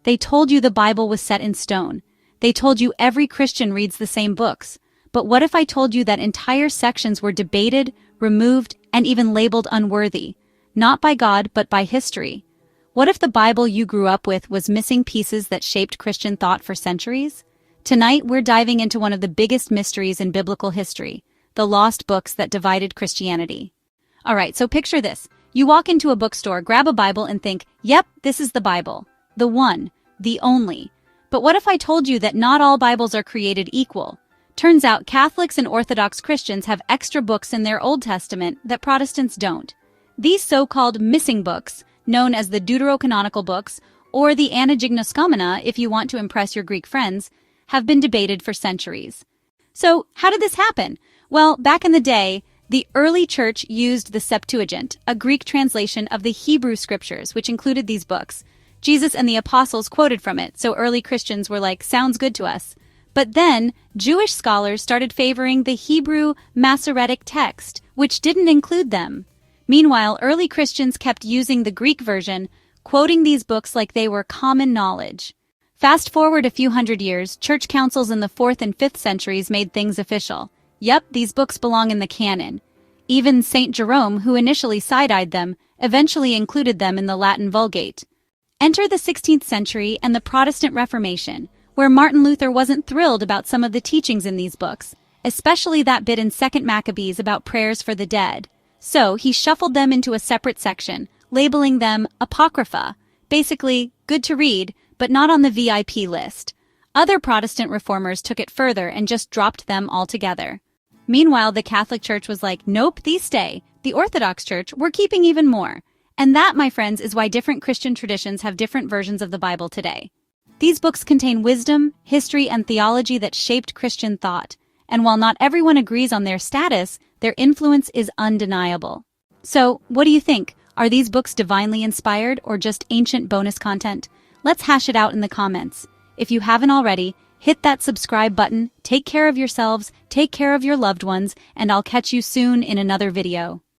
They told you the Bible was set in stone. They told you every Christian reads the same books. But what if I told you that entire sections were debated, removed, and even labeled unworthy? Not by God, but by history. What if the Bible you grew up with was missing pieces that shaped Christian thought for centuries? Tonight, we're diving into one of the biggest mysteries in biblical history, the lost books that divided Christianity. Alright, so picture this. You walk into a bookstore, grab a Bible, and think, yep, this is the Bible. The one, the only. But what if I told you that not all Bibles are created equal? Turns out Catholics and Orthodox Christians have extra books in their Old Testament that Protestants don't. These so-called missing books, known as the Deuterocanonical books, or the Anagignoscomena if you want to impress your Greek friends, have been debated for centuries. So, how did this happen? Well, back in the day, the early church used the Septuagint, a Greek translation of the Hebrew scriptures, which included these books. Jesus and the apostles quoted from it, so early Christians were like, sounds good to us. But then, Jewish scholars started favoring the Hebrew Masoretic text, which didn't include them. Meanwhile, early Christians kept using the Greek version, quoting these books like they were common knowledge. Fast forward a few hundred years, church councils in the 4th and 5th centuries made things official. Yep, these books belong in the canon. Even St. Jerome, who initially side-eyed them, eventually included them in the Latin Vulgate. Enter the 16th century and the Protestant Reformation, where Martin Luther wasn't thrilled about some of the teachings in these books, especially that bit in 2nd Maccabees about prayers for the dead. So he shuffled them into a separate section, labeling them Apocrypha, basically good to read, but not on the VIP list. Other Protestant reformers took it further and just dropped them altogether. Meanwhile, the Catholic Church was like, nope, these stay. The Orthodox Church, we're keeping even more. And that, my friends, is why different Christian traditions have different versions of the Bible today. These books contain wisdom, history, and theology that shaped Christian thought. And while not everyone agrees on their status, their influence is undeniable. So, what do you think? Are these books divinely inspired or just ancient bonus content? Let's hash it out in the comments. If you haven't already, hit that subscribe button, take care of yourselves, take care of your loved ones, and I'll catch you soon in another video.